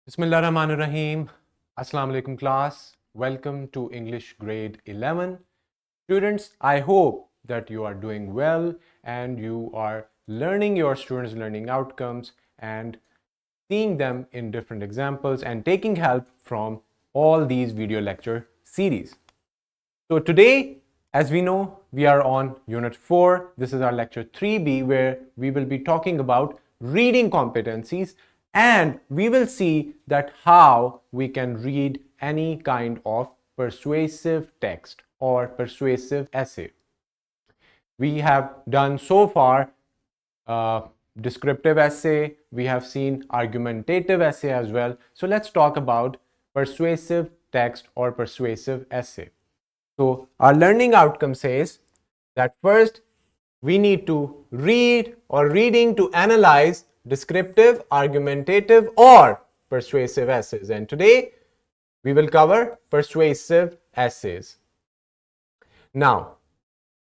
Bismillahirrahmanirrahim. Assalamu alaikum class. Welcome to English grade 11. Students, I hope that you are doing well and you are learning your students' learning outcomes and seeing them in different examples and taking help from all these video lecture series. So today, as we know, we are on Unit 4. This is our lecture 3B where we will be talking about reading competencies and we will see that how we can read any kind of persuasive text or persuasive essay. We have done so far descriptive essay, we have seen argumentative essay as well. So let's talk about persuasive text or persuasive essay. So our learning outcome says that first we need to read or reading to analyze descriptive, argumentative or persuasive essays. And today we will cover persuasive essays. Now,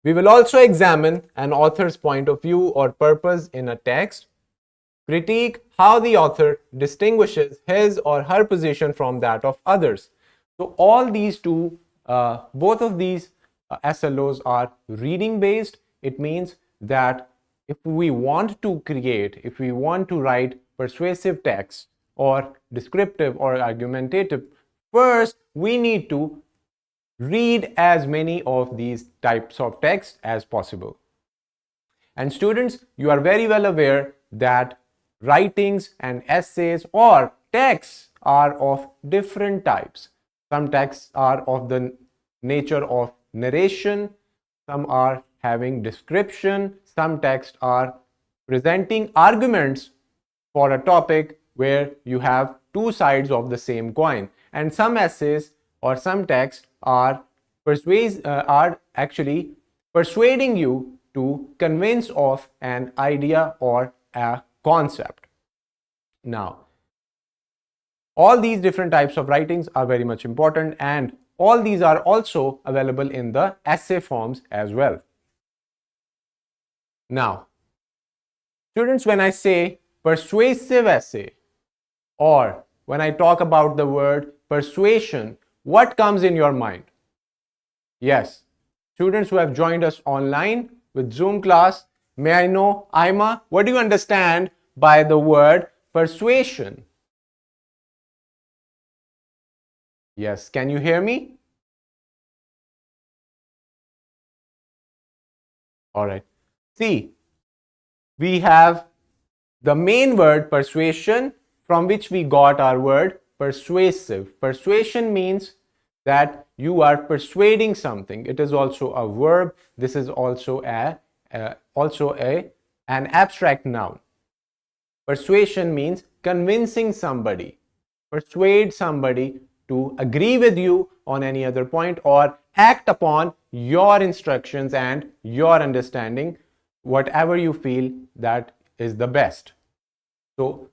we will also examine an author's point of view or purpose in a text, critique how the author distinguishes his or her position from that of others. So all these two both of these SLOs are reading based. It means that if we want to write persuasive text or descriptive or argumentative, first we need to read as many of these types of text as possible. And students, you are very well aware that writings and essays or texts are of different types. Some texts are of the nature of narration, some are having description, some texts are presenting arguments for a topic where you have two sides of the same coin, and some essays or some texts are actually persuading you to convince of an idea or a concept. Now, all these different types of writings are very much important and all these are also available in the essay forms as well. Now, students, when I say persuasive essay or when I talk about the word persuasion, what comes in your mind? Yes, students who have joined us online with Zoom class, may I know, Aima, what do you understand by the word persuasion? Yes, can you hear me? All right. See, we have the main word persuasion from which we got our word persuasive. Persuasion means that you are persuading something. It is also a verb. This is also an abstract noun. Persuasion means convincing somebody, persuade somebody to agree with you on any other point or act upon your instructions and your understanding, whatever you feel that is the best. So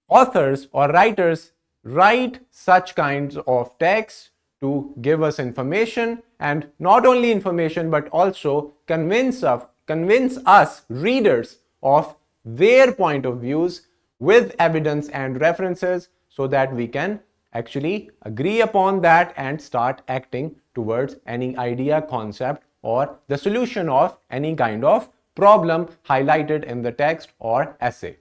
authors or writers write such kinds of texts to give us information, and not only information but also convince us readers of their point of views with evidence and references so that we can actually agree upon that and start acting towards any idea, concept or the solution of any kind of problem highlighted in the text or essay.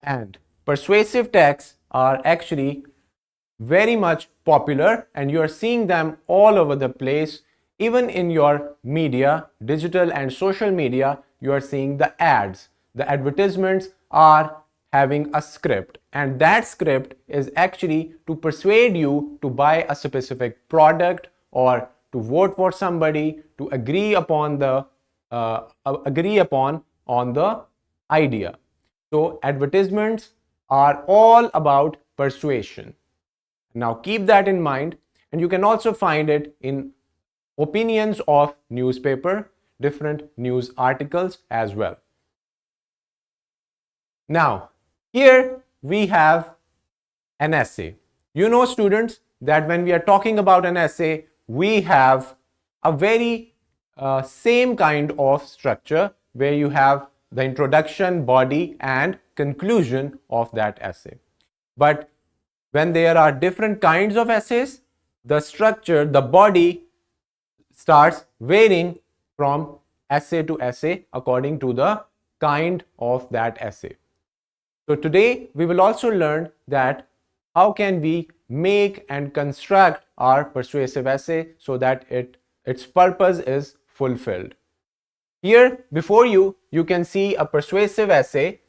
And persuasive texts are actually very much popular and you are seeing them all over the place. Even in your media, digital and social media, you are seeing the ads. The advertisements are having a script, and that script is actually to persuade you to buy a specific product or to vote for somebody, to agree upon the idea. So advertisements are all about persuasion. Now keep that in mind, and you can also find it in opinions of newspaper, different news articles as well. Now, here we have an essay. You know, students, that when we are talking about an essay, we have a very same kind of structure where you have the introduction, body, and conclusion of that essay. But when there are different kinds of essays, the structure, the body starts varying from essay to essay according to the kind of that essay. So today we will also learn that how can we make and construct our persuasive essay so that its purpose is fulfilled. Here before you, you can see a persuasive essay,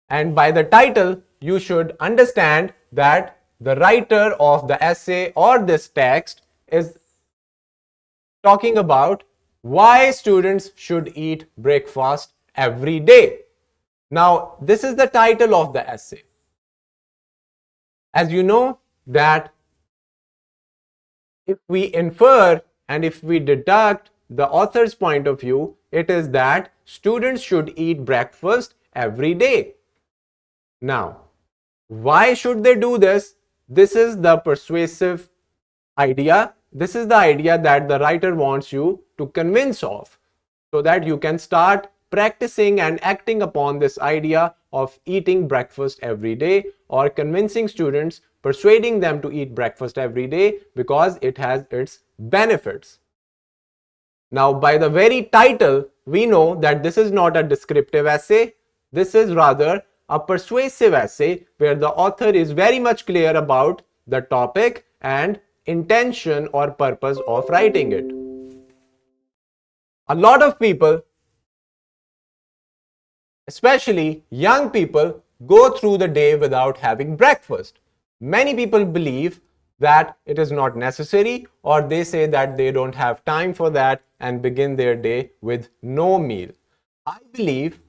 and by the title you should understand that the writer of the essay or this text is talking about why students should eat breakfast every day. Now, this is the title of the essay. As you know that if we infer and if we deduct the author's point of view, it is that students should eat breakfast every day. Now, why should they do this? This is the persuasive idea. This is the idea that the writer wants you to convince of, so that you can start practicing and acting upon this idea of eating breakfast every day, or convincing students, persuading them to eat breakfast every day because it has its benefits. Now, by the very title, we know that this is not a descriptive essay. This is rather a persuasive essay where the author is very much clear about the topic and intention or purpose of writing it. A lot of people, especially young people, go through the day without having breakfast. Many people believe that it is not necessary, or they say that they don't have time for that and begin their day with no meal. I believe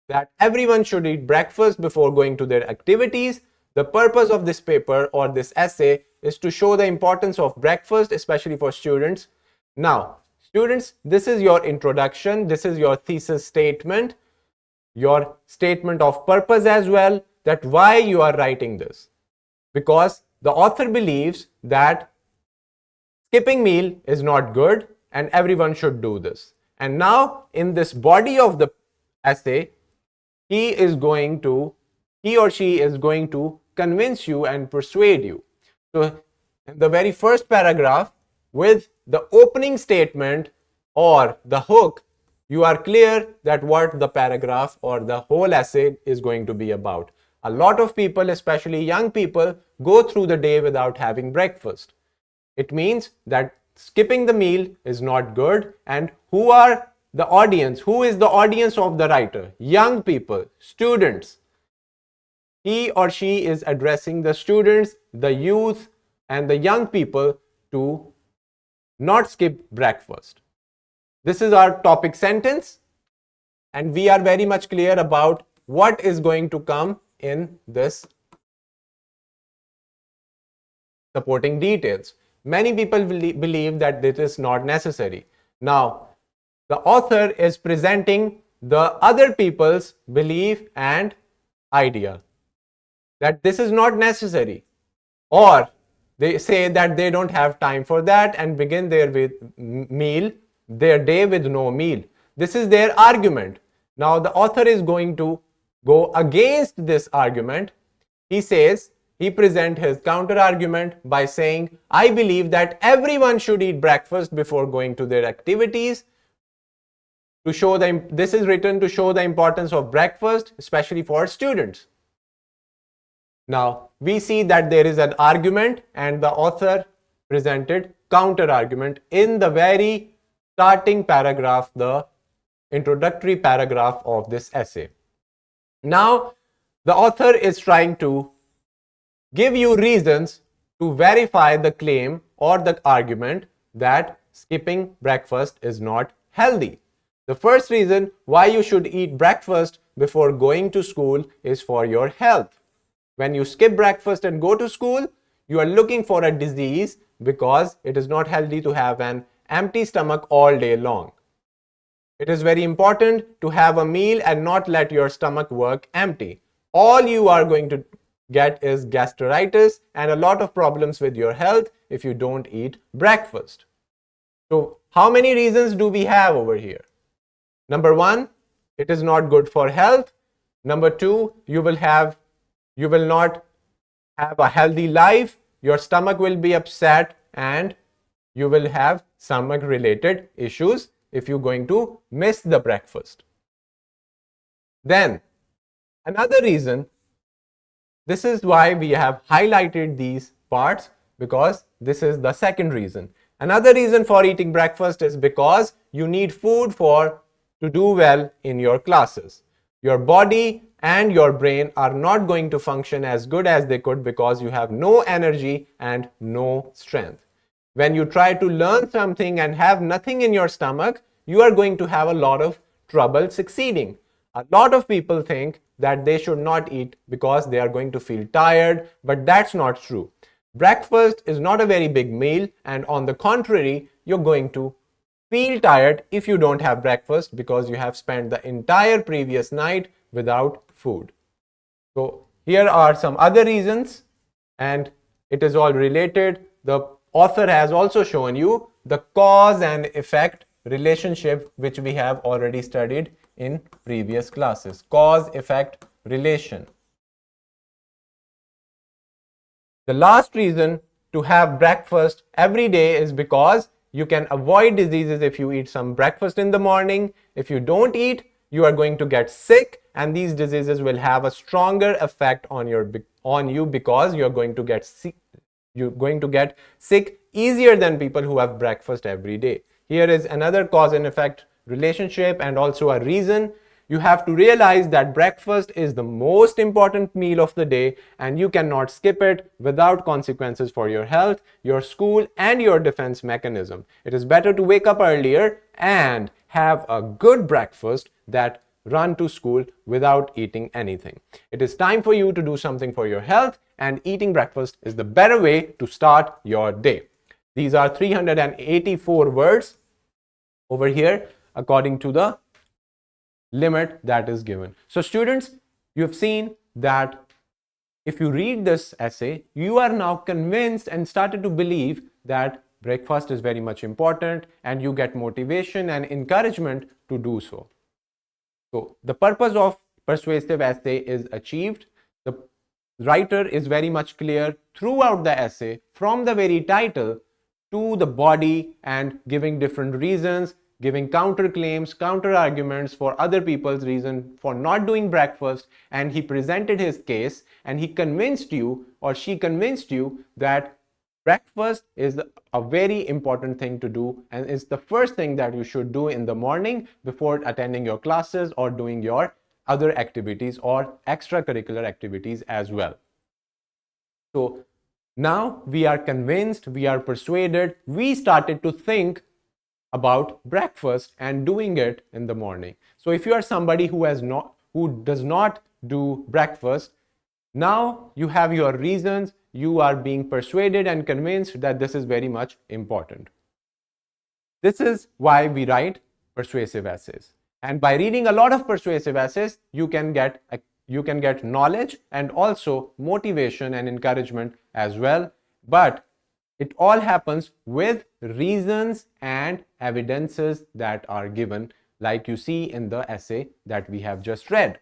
that everyone should eat breakfast before going to their activities. The purpose of this paper or this essay is to show the importance of breakfast, especially for students. Now, students, this is your introduction, this is your thesis statement, your statement of purpose as well, that why you are writing this. Because the author believes that skipping meal is not good and everyone should do this. And now in this body of the essay, he or she is going to convince you and persuade you. So in the very first paragraph, with the opening statement or the hook, you are clear that what the paragraph or the whole essay is going to be about. A lot of people, especially young people, go through the day without having breakfast. It means that skipping the meal is not good. And who are the audience? Who is the audience of the writer? Young people, students. He or she is addressing the students, the youth, and the young people to not skip breakfast. This is our topic sentence, and we are very much clear about what is going to come in this supporting details. Many people believe that this is not necessary. Now, the author is presenting the other people's belief and idea that this is not necessary, or they say that they don't have time for that and begin their day with no meal. This is their argument. Now the author is going to go against this argument. He presents his counter argument by saying, I believe that everyone should eat breakfast before going to their activities. This is written to show the importance of breakfast, especially for students. Now, we see that there is an argument, and the author presented counter argument in the very starting paragraph, the introductory paragraph of this essay. Now, the author is trying to give you reasons to verify the claim or the argument that skipping breakfast is not healthy. The first reason why you should eat breakfast before going to school is for your health. When you skip breakfast and go to school, you are looking for a disease because it is not healthy to have an empty stomach all day long. It is very important to have a meal and not let your stomach work empty. All you are going to get is gastritis and a lot of problems with your health if you don't eat breakfast. So, how many reasons do we have over here? Number one, it is not good for health. Number two, you will not have a healthy life, your stomach will be upset and you will have stomach related issues if you're going to miss the breakfast. Then another reason, this is why we have highlighted these parts, because this is the second reason. Another reason for eating breakfast is because you need food to do well in your classes. Your body and your brain are not going to function as good as they could because you have no energy and no strength. When you try to learn something and have nothing in your stomach, you are going to have a lot of trouble succeeding. A lot of people think that they should not eat because they are going to feel tired, but that's not true. Breakfast is not a very big meal, and on the contrary, you're going to feel tired if you don't have breakfast because you have spent the entire previous night without food. So here are some other reasons, and it is all related. The author has also shown you the cause and effect relationship which we have already studied in previous classes. Cause effect relation. The last reason to have breakfast every day is because you can avoid diseases if you eat some breakfast in the morning. If you don't eat, you are going to get sick, and these diseases will have a stronger effect on you because you're going to get sick easier than people who have breakfast every day. Here is another cause and effect relationship and also a reason. You have to realize that breakfast is the most important meal of the day and you cannot skip it without consequences for your health, your school, and your defense mechanism. It is better to wake up earlier and have a good breakfast that run to school without eating anything. It is time for you to do something for your health, and eating breakfast is the better way to start your day. These are 384 words over here according to the limit that is given. So students, you have seen that if you read this essay, you are now convinced and started to believe that breakfast is very much important, and you get motivation and encouragement to do so. So the purpose of persuasive essay is achieved. The writer is very much clear throughout the essay, from the very title to the body, and giving different reasons, giving counterclaims, counter arguments for other people's reason for not doing breakfast, and he presented his case and he convinced you, or she convinced you, that breakfast is a very important thing to do and is the first thing that you should do in the morning before attending your classes or doing your other activities or extracurricular activities as well. So now we are convinced, we are persuaded, we started to think about breakfast and doing it in the morning. So if you are somebody who does not do breakfast, now you have your reasons, you are being persuaded and convinced that this is very much important. This is why we write persuasive essays. And by reading a lot of persuasive essays, you can get knowledge and also motivation and encouragement as well. But it all happens with reasons and evidences that are given, like you see in the essay that we have just read.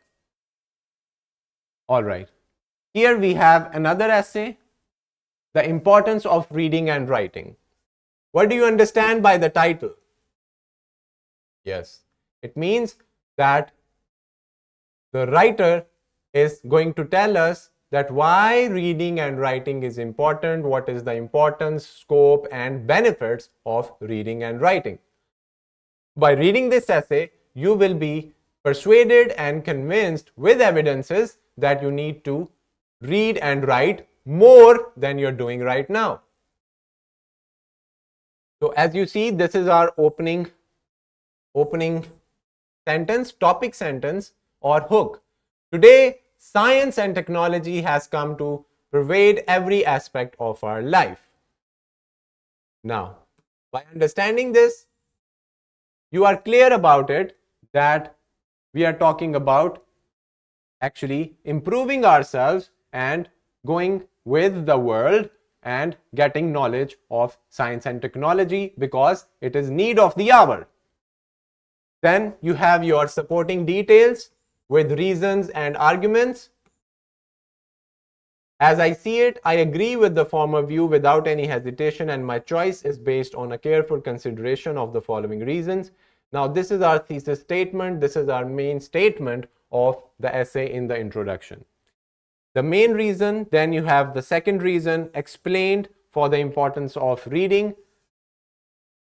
All right. Here we have another essay, The Importance of Reading and Writing. What do you understand by the title? Yes, it means that the writer is going to tell us that why reading and writing is important, what is the importance, scope, and benefits of reading and writing. By reading this essay, you will be persuaded and convinced with evidences that you need to read and write more than you're doing right now. So as you see, this is our opening sentence, topic sentence or hook. Today, science and technology has come to pervade every aspect of our life. Now, by understanding this, you are clear about it that we are talking about actually improving ourselves and going with the world and getting knowledge of science and technology because it is need of the hour. Then you have your supporting details with reasons and arguments. As I see it, I agree with the former view without any hesitation, and my choice is based on a careful consideration of the following reasons. Now, this is our thesis statement. This is our main statement of the essay in the introduction. The main reason, then you have the second reason explained for the importance of reading.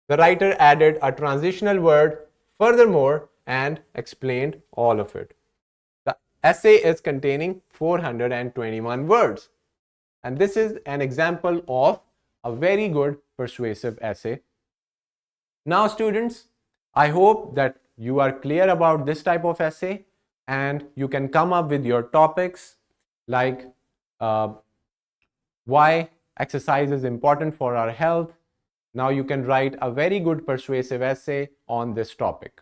The writer added a transitional word furthermore and explained all of it. The essay is containing 421 words. And this is an example of a very good persuasive essay. Now, students, I hope that you are clear about this type of essay and you can come up with your topics like why exercise is important for our health. Now you can write a very good persuasive essay on this topic.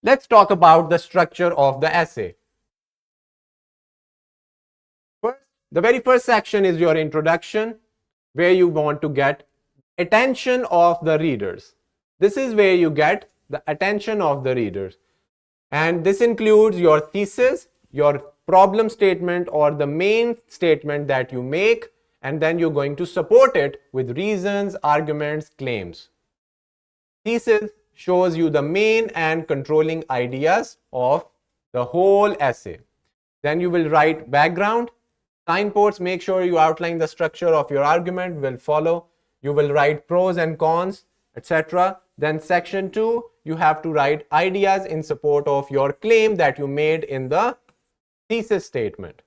Let's talk about the structure of the essay. First, the very first section is your introduction, where you want to get attention of the readers. This is where you get the attention of the readers. And this includes your thesis, your problem statement, or the main statement that you make, and then you're going to support it with reasons, arguments, claims. Thesis shows you the main and controlling ideas of the whole essay. Then you will write background. Signposts, make sure you outline the structure of your argument, will follow. You will write pros and cons, etc. Then section 2, you have to write ideas in support of your claim that you made in the thesis statement.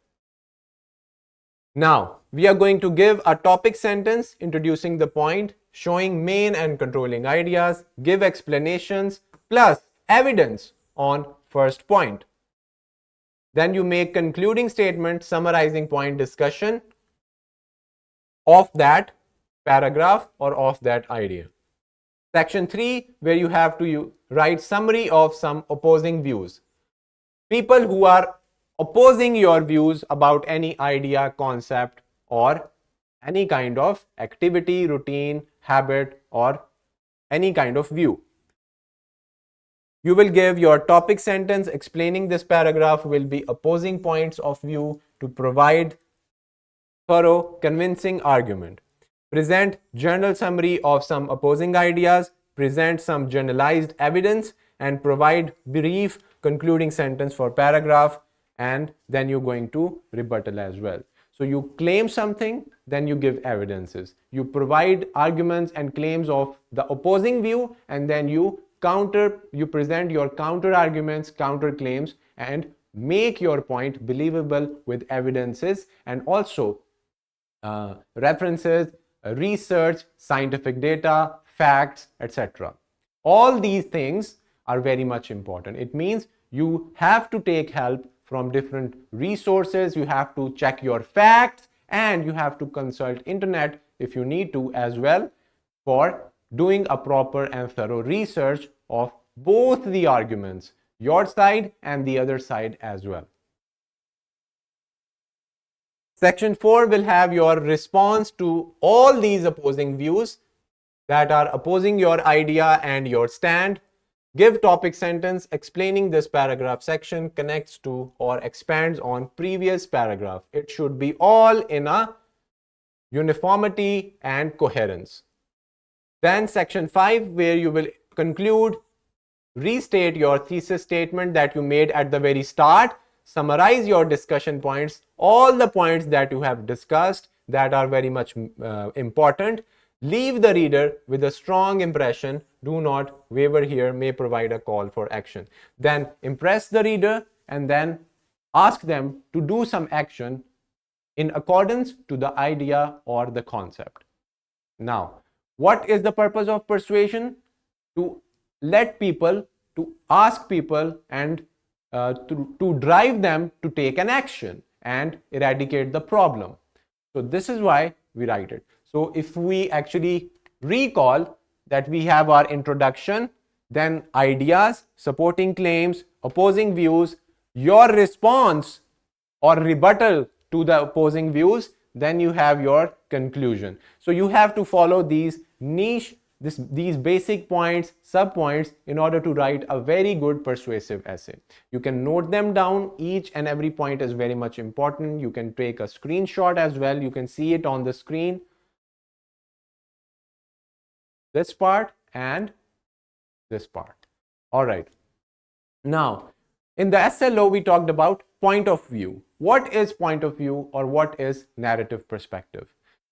Now, we are going to give a topic sentence introducing the point, showing main and controlling ideas, give explanations, plus evidence on first point. Then you make concluding statement summarizing point discussion of that paragraph or of that idea. Section 3, where you have to write summary of some opposing views. People who are opposing your views about any idea, concept, or any kind of activity, routine, habit, or any kind of view. You will give your topic sentence explaining this paragraph will be opposing points of view to provide thorough, convincing argument. Present general summary of some opposing ideas, present some generalized evidence, and provide brief concluding sentence for paragraph, and then you're going to rebuttal as well. So you claim something, then you give evidences. You provide arguments and claims of the opposing view, and then you present your counter arguments, counter claims, and make your point believable with evidences and also references, research, scientific data, facts, etc. All these things are very much important. It means you have to take help from different resources, you have to check your facts, and you have to consult internet if you need to as well for doing a proper and thorough research of both the arguments, your side and the other side as well. Section 4 will have your response to all these opposing views that are opposing your idea and your stand. Give topic sentence explaining this paragraph section connects to or expands on previous paragraph. It should be all in a uniformity and coherence. Then section 5, where you will conclude, restate your thesis statement that you made at the very start, summarize your discussion points, all the points that you have discussed that are very much important. Leave the reader with a strong impression. Do not waver here, may provide a call for action. Then impress the reader and then ask them to do some action in accordance to the idea or the concept. Now, what is the purpose of persuasion? To let people, to ask people and to drive them to take an action and eradicate the problem. So this is why we write it. So if we actually recall that we have our introduction, then ideas, supporting claims, opposing views, your response or rebuttal to the opposing views, then you have your conclusion. So you have to follow these niche these basic points, sub points, in order to write a very good persuasive essay. You can note them down. Each and every point is very much important. You can take a screenshot as well. You can see it on the screen, this part and this part. All right. Now, in the SLO, we talked about point of view. What is point of view, or what is narrative perspective?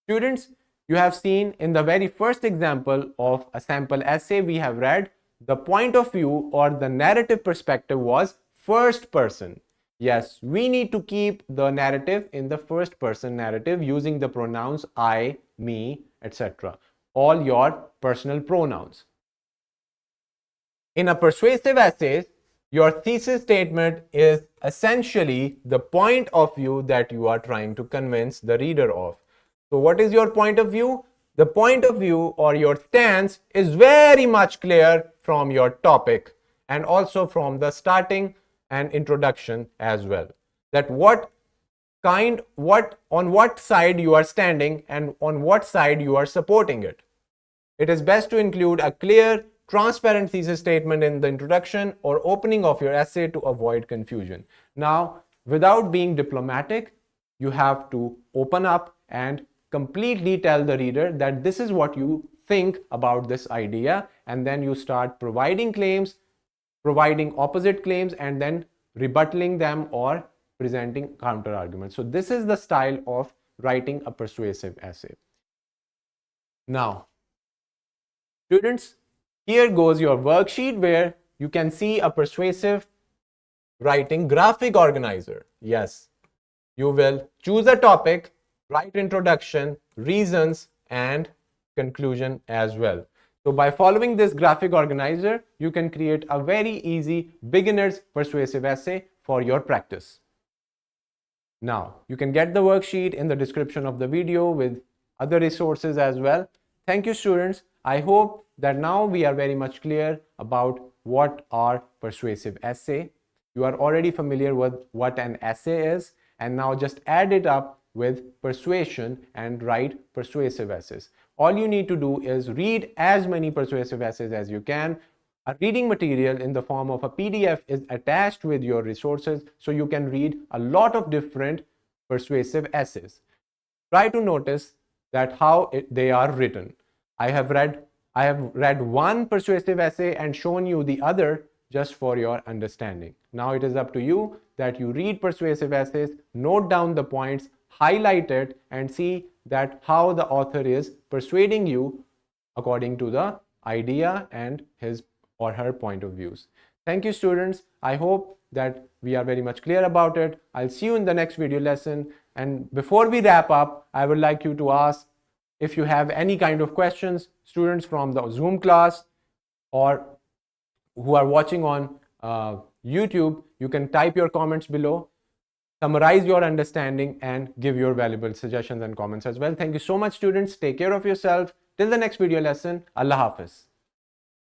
Students, you have seen in the very first example of a sample essay we have read, the point of view or the narrative perspective was first person. Yes, we need to keep the narrative in the first person narrative using the pronouns I, me, etc. All your personal pronouns. In a persuasive essay, your thesis statement is essentially the point of view that you are trying to convince the reader of. So what is your point of view? The point of view or your stance is very much clear from your topic and also from the starting and introduction as well. That on what side you are standing and on what side you are supporting it. It is best to include a clear, transparent thesis statement in the introduction or opening of your essay to avoid confusion. Now, without being diplomatic, you have to open up and completely tell the reader that this is what you think about this idea, and then you start providing claims, providing opposite claims, and then rebutting them or presenting counter arguments. So this is the style of writing a persuasive essay. Now, students, here goes your worksheet where you can see a persuasive writing graphic organizer. Yes, you will choose a topic, write introduction, reasons, and conclusion as well. So by following this graphic organizer, you can create a very easy beginner's persuasive essay for your practice. Now, you can get the worksheet in the description of the video with other resources as well. Thank you, students. I hope that now we are very much clear about what are persuasive essay. You are already familiar with what an essay is, and now just add it up with persuasion and write persuasive essays. All you need to do is read as many persuasive essays as you can. A reading material in the form of a PDF is attached with your resources, so you can read a lot of different persuasive essays. Try to notice that how they are written. I have read one persuasive essay and shown you the other just for your understanding. Now it is up to you that you read persuasive essays, note down the points, highlight it, and see that how the author is persuading you according to the idea and his or her point of views. Thank you, students. I hope that we are very much clear about it. I'll see you in the next video lesson. And before we wrap up, I would like you to ask if you have any kind of questions, students from the Zoom class or who are watching on YouTube, you can type your comments below, summarize your understanding, and give your valuable suggestions and comments as well. Thank you so much, students. Take care of yourself. Till the next video lesson, Allah Hafiz.